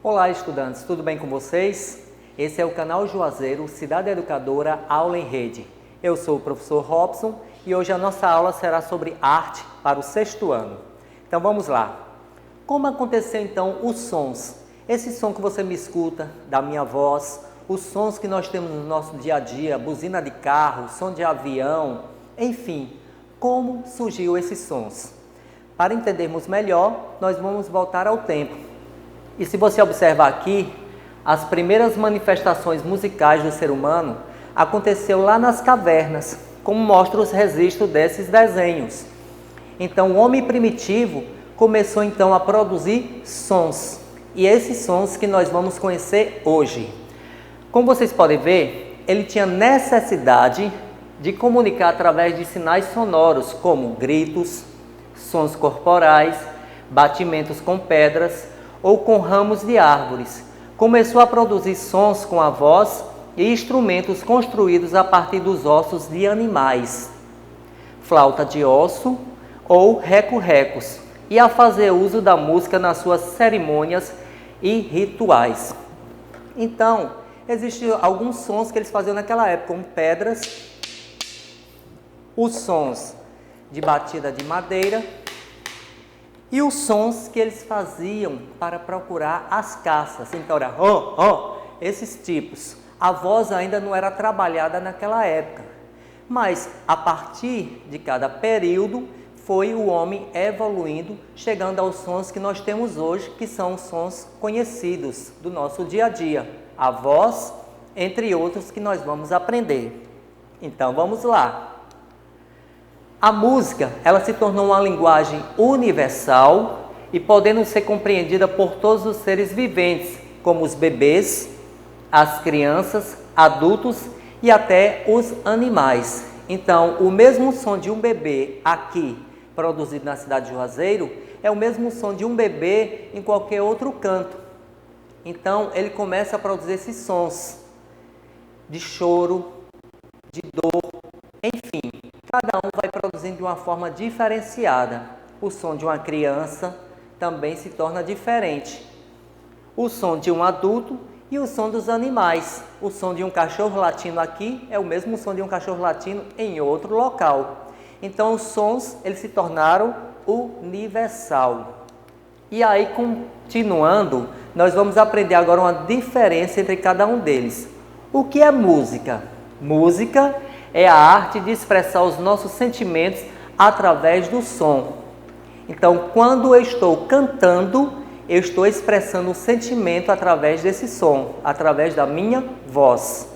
Olá, estudantes, tudo bem com vocês? Esse é o canal Juazeiro Cidade Educadora Aula em Rede. Eu sou o professor Robson e hoje a nossa aula será sobre arte para o 6º ano. Então vamos lá. Como aconteceu então os sons? Esse som que você me escuta da minha voz, os sons que nós temos no nosso dia a dia, buzina de carro, som de avião, enfim, como surgiu esses sons? Para entendermos melhor, nós vamos voltar ao tempo. E se você observar aqui, as primeiras manifestações musicais do ser humano aconteceu lá nas cavernas, como mostram os registros desses desenhos. Então, o homem primitivo começou então a produzir sons, e esses sons que nós vamos conhecer hoje. Como vocês podem ver, ele tinha necessidade de comunicar através de sinais sonoros, como gritos, sons corporais, batimentos com pedras, ou com ramos de árvores. Começou a produzir sons com a voz e instrumentos construídos a partir dos ossos de animais, flauta de osso ou reco-recos, e a fazer uso da música nas suas cerimônias e rituais. Então, existiam alguns sons que eles faziam naquela época, como pedras, os sons de batida de madeira, e os sons que eles faziam para procurar as caças. Então era esses tipos. A voz ainda não era trabalhada naquela época. Mas a partir de cada período foi o homem evoluindo, chegando aos sons que nós temos hoje, que são os sons conhecidos do nosso dia a dia. A voz, entre outros que nós vamos aprender. Então vamos lá. A música, ela se tornou uma linguagem universal e podendo ser compreendida por todos os seres viventes, como os bebês, as crianças, adultos e até os animais. Então, o mesmo som de um bebê aqui, produzido na cidade de Juazeiro, é o mesmo som de um bebê em qualquer outro canto. Então, ele começa a produzir esses sons de choro, de dor, enfim. Cada um vai produzindo de uma forma diferenciada. O som de uma criança também se torna diferente. O som de um adulto e o som dos animais. O som de um cachorro latindo aqui é o mesmo som de um cachorro latindo em outro local. Então, os sons eles se tornaram universal. E aí, continuando, nós vamos aprender agora uma diferença entre cada um deles. O que é música? Música é a arte de expressar os nossos sentimentos através do som. Então, quando eu estou cantando, eu estou expressando o sentimento através desse som, através da minha voz.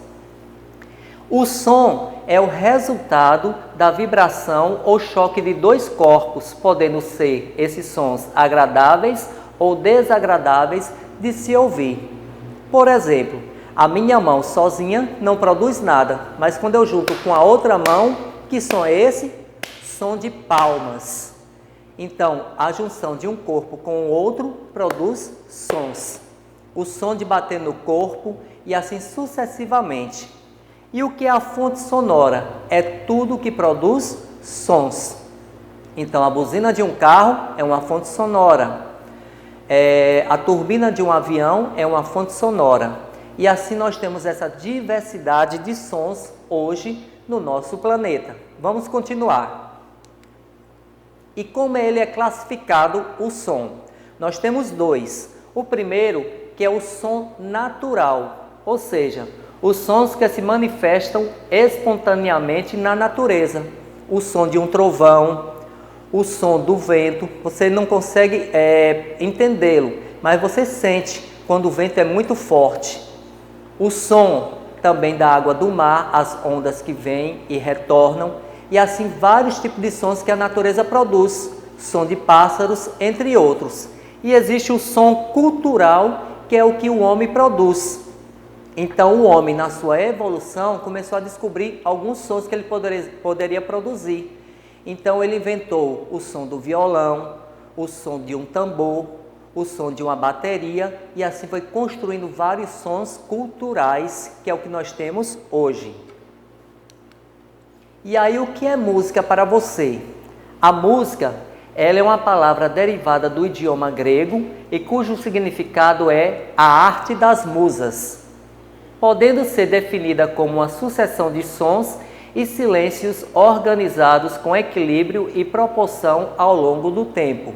O som é o resultado da vibração ou choque de dois corpos, podendo ser esses sons agradáveis ou desagradáveis de se ouvir. Por exemplo, a minha mão sozinha não produz nada, mas quando eu junto com a outra mão, que som é esse? Som de palmas. Então, a junção de um corpo com o outro produz sons. O som de bater no corpo e assim sucessivamente. E o que é a fonte sonora? É tudo que produz sons. Então, a buzina de um carro é uma fonte sonora. A turbina de um avião é uma fonte sonora. E assim nós temos essa diversidade de sons hoje no nosso planeta. Vamos continuar. E como ele é classificado o som? Nós temos dois. O primeiro, que é o som natural, ou seja, os sons que se manifestam espontaneamente na natureza. O som de um trovão, o som do vento, você não consegue entendê-lo, mas você sente quando o vento é muito forte. O som também da água do mar, as ondas que vêm e retornam, e assim vários tipos de sons que a natureza produz, som de pássaros, entre outros. E existe o som cultural, que é o que o homem produz. Então o homem, na sua evolução, começou a descobrir alguns sons que ele poderia produzir. Então ele inventou o som do violão, o som de um tambor, o som de uma bateria, e assim foi construindo vários sons culturais, que é o que nós temos hoje. E aí, o que é música para você? A música Ela é uma palavra derivada do idioma grego e cujo significado é a arte das musas, podendo ser definida como uma sucessão de sons e silêncios organizados com equilíbrio e proporção ao longo do tempo.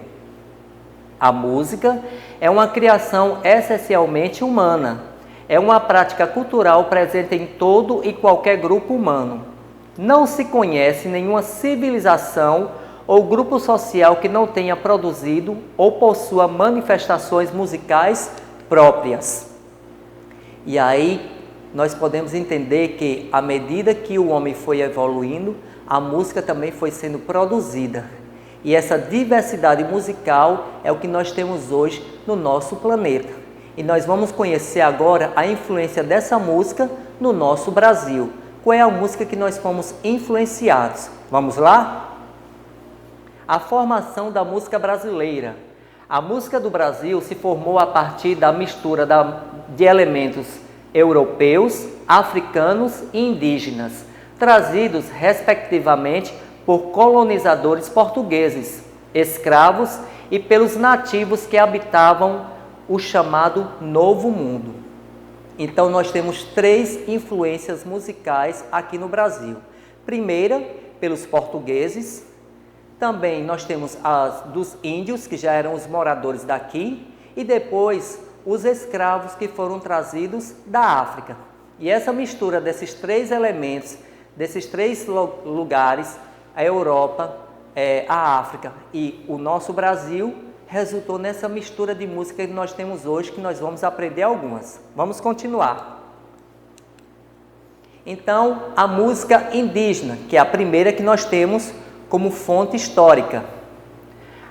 A música é uma criação essencialmente humana. É uma prática cultural presente em todo e qualquer grupo humano. Não se conhece nenhuma civilização ou grupo social que não tenha produzido ou possua manifestações musicais próprias. E aí nós podemos entender que, à medida que o homem foi evoluindo, a música também foi sendo produzida. E essa diversidade musical é o que nós temos hoje no nosso planeta. E nós vamos conhecer agora a influência dessa música no nosso Brasil. Qual é a música que nós fomos influenciados? Vamos lá? A formação da música brasileira. A música do Brasil se formou a partir da mistura de elementos europeus, africanos e indígenas, trazidos respectivamente por colonizadores portugueses, escravos e pelos nativos que habitavam o chamado Novo Mundo. Então nós temos 3 influências musicais aqui no Brasil. Primeira, pelos portugueses. Também nós temos as dos índios, que já eram os moradores daqui, e depois os escravos que foram trazidos da África. E essa mistura desses 3 elementos, desses 3 lugares, a Europa, a África e o nosso Brasil, resultou nessa mistura de música que nós temos hoje, que nós vamos aprender algumas. Vamos continuar. Então, a música indígena, que é a primeira que nós temos como fonte histórica.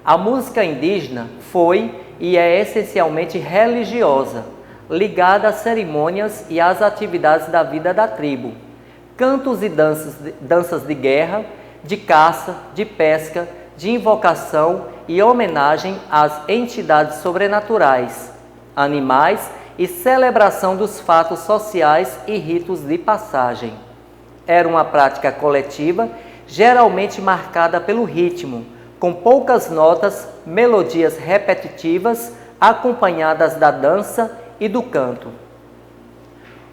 A música indígena foi e é essencialmente religiosa, ligada às cerimônias e às atividades da vida da tribo. Cantos e danças de guerra, de caça, de pesca, de invocação e homenagem às entidades sobrenaturais, animais e celebração dos fatos sociais e ritos de passagem. Era uma prática coletiva, geralmente marcada pelo ritmo, com poucas notas, melodias repetitivas, acompanhadas da dança e do canto.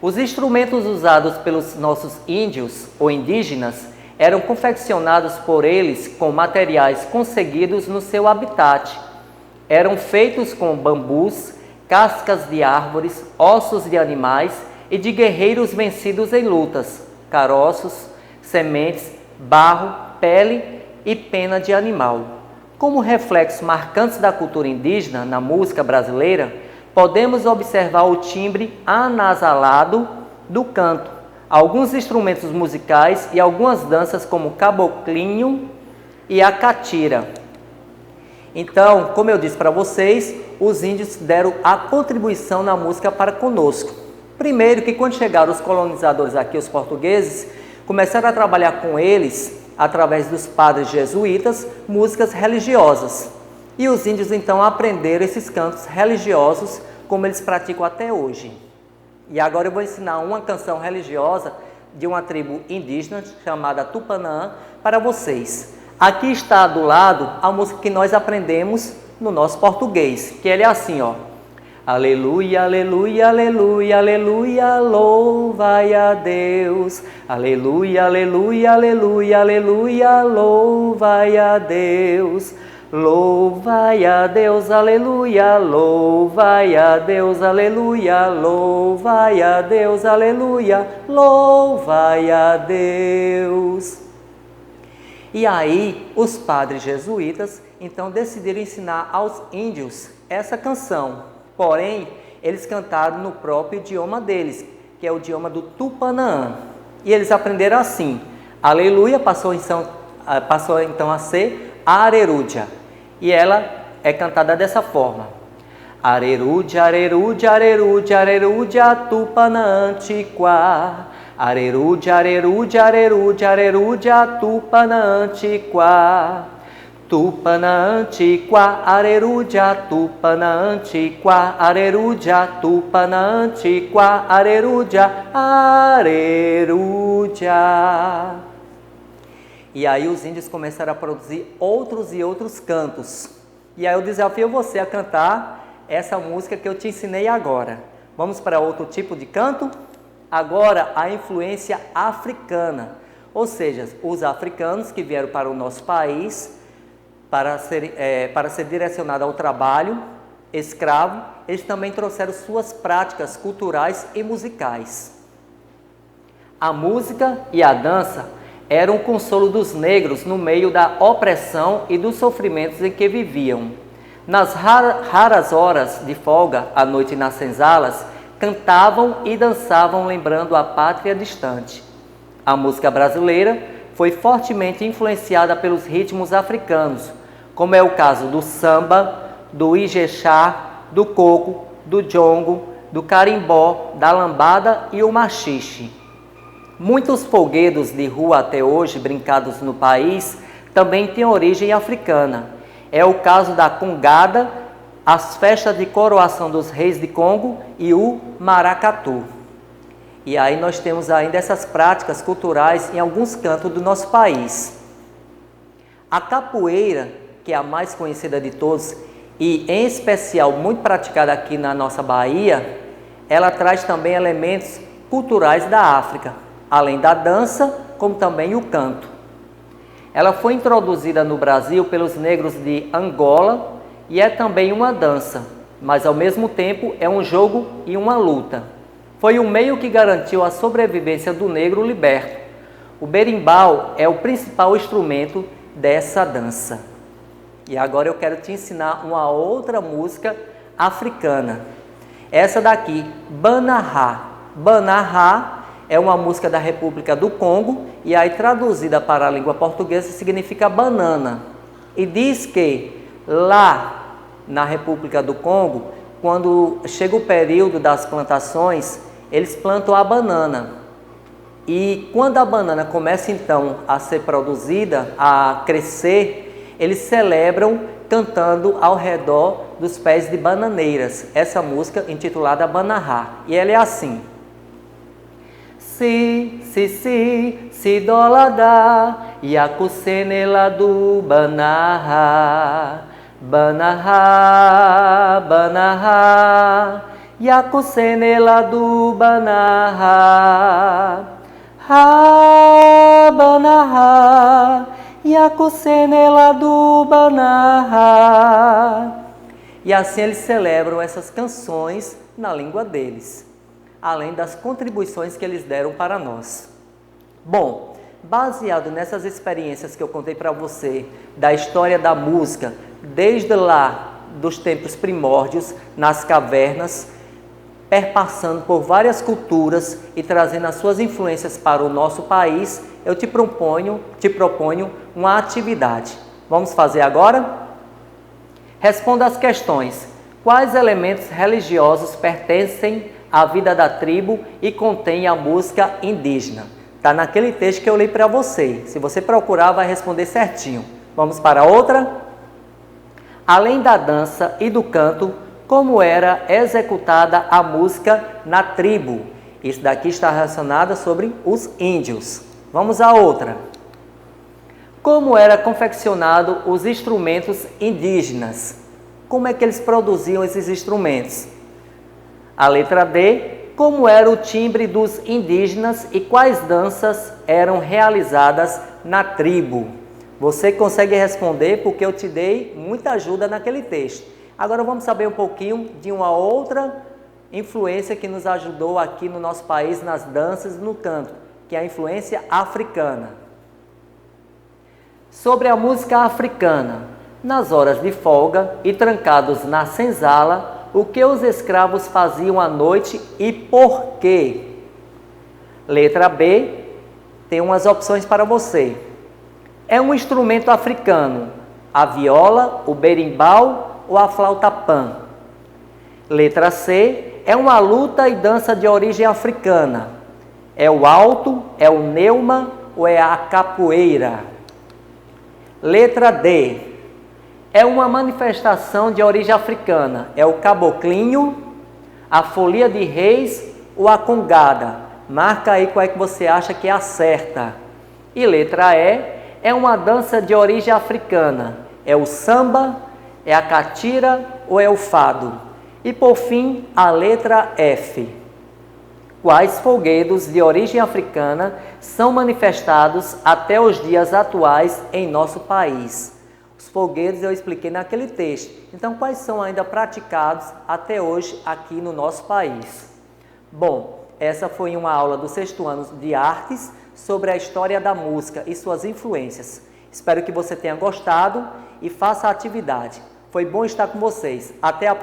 Os instrumentos usados pelos nossos índios ou indígenas eram confeccionados por eles com materiais conseguidos no seu habitat. Eram feitos com bambus, cascas de árvores, ossos de animais e de guerreiros vencidos em lutas, caroços, sementes, barro, pele e pena de animal. Como reflexos marcantes da cultura indígena na música brasileira, podemos observar o timbre anasalado do canto, alguns instrumentos musicais e algumas danças como o caboclinho e a catira. Então, como eu disse para vocês, os índios deram a contribuição na música para conosco. Primeiro que quando chegaram os colonizadores aqui, os portugueses, começaram a trabalhar com eles, através dos padres jesuítas, músicas religiosas. E os índios então aprenderam esses cantos religiosos como eles praticam até hoje. E agora eu vou ensinar uma canção religiosa de uma tribo indígena chamada Tupanaã para vocês. Aqui está do lado a música que nós aprendemos no nosso português, que ele é assim, ó. Aleluia, aleluia, aleluia, aleluia, louvai a Deus. Aleluia, aleluia, aleluia, aleluia, louvai a Deus. Louvai a Deus, aleluia, louvai a Deus, aleluia, louvai a Deus, aleluia, louvai a Deus. E aí, os padres jesuítas, então, decidiram ensinar aos índios essa canção. Porém, eles cantaram no próprio idioma deles, que é o idioma do Tupanaã. E eles aprenderam assim. Aleluia passou então a ser Arerúdia. E ela é cantada dessa forma. Arerúdia, arerúdia, arerúdia, arerúdia, Tupanaã antiquá. Arerúdia, arerúdia, arerúdia, arerúdia, Tupanaã antiquá. Tupanaã antiquá, arerúdia, Tupanaã antiquá, arerúdia, Tupanaã antiquá, arerúdia, arerúdia. E aí os índios começaram a produzir outros e outros cantos. E aí eu desafio você a cantar essa música que eu te ensinei agora. Vamos para outro tipo de canto? Agora, a influência africana. Ou seja, os africanos que vieram para o nosso país para ser direcionado ao trabalho escravo, eles também trouxeram suas práticas culturais e musicais. A música e a dança eram o consolo dos negros no meio da opressão e dos sofrimentos em que viviam. Nas raras horas de folga, à noite nas senzalas, cantavam e dançavam lembrando a pátria distante. A música brasileira foi fortemente influenciada pelos ritmos africanos, como é o caso do samba, do ijexá, do coco, do jongo, do carimbó, da lambada e o maxixe. Muitos folguedos de rua até hoje brincados no país também têm origem africana. É o caso da congada, as festas de coroação dos reis de Congo e o maracatu. E aí nós temos ainda essas práticas culturais em alguns cantos do nosso país. A capoeira, que é a mais conhecida de todos e em especial muito praticada aqui na nossa Bahia, ela traz também elementos culturais da África, além da dança, como também o canto. Ela foi introduzida no Brasil pelos negros de Angola e é também uma dança, mas ao mesmo tempo é um jogo e uma luta. Foi o meio que garantiu a sobrevivência do negro liberto. O berimbau é o principal instrumento dessa dança. E agora eu quero te ensinar uma outra música africana. Essa daqui, Banahá. Banahá é uma música da República do Congo e aí traduzida para a língua portuguesa significa banana. E diz que lá na República do Congo, quando chega o período das plantações, eles plantam a banana. E quando a banana começa então a ser produzida, a crescer, eles celebram cantando ao redor dos pés de bananeiras. Essa música intitulada Banahá. E ela é assim. Si dolada yakusenela do Banahá. Banahá, Banahá, yakusenela do Banahá. Ha, Banahá, yakusenela do Banahá. E assim eles celebram essas canções na língua deles, além das contribuições que eles deram para nós. Bom, baseado nessas experiências que eu contei para você, da história da música, desde lá dos tempos primórdios, nas cavernas, perpassando por várias culturas e trazendo as suas influências para o nosso país, eu te proponho uma atividade. Vamos fazer agora? Responda as questões. Quais elementos religiosos pertencem à vida da tribo e contém a música indígena? Está naquele texto que eu li para você. Se você procurar, vai responder certinho. Vamos para outra? Além da dança e do canto, como era executada a música na tribo? Isso daqui está relacionado sobre os índios. Vamos à outra. Como era confeccionado os instrumentos indígenas? Como é que eles produziam esses instrumentos? A letra D. Como era o timbre dos indígenas e quais danças eram realizadas na tribo? Você consegue responder porque eu te dei muita ajuda naquele texto. Agora vamos saber um pouquinho de uma outra influência que nos ajudou aqui no nosso país nas danças e no canto, que é a influência africana. Sobre a música africana, nas horas de folga e trancados na senzala, o que os escravos faziam à noite e por quê? Letra B, tem umas opções para você. É um instrumento africano, a viola, o berimbau ou a flauta pan? Letra C, é uma luta e dança de origem africana. É o alto, é o neuma ou é a capoeira? Letra D, é uma manifestação de origem africana. É o caboclinho, a folia de reis ou a congada? Marca aí qual é que você acha que é a certa. E letra E, é uma dança de origem africana? É o samba, é a catira ou é o fado? E por fim, a letra F. Quais folguedos de origem africana são manifestados até os dias atuais em nosso país? Os folguedos eu expliquei naquele texto. Então, quais são ainda praticados até hoje aqui no nosso país? Bom, essa foi uma aula do 6º ano de Artes sobre a história da música e suas influências. Espero que você tenha gostado e faça a atividade. Foi bom estar com vocês. Até a próxima.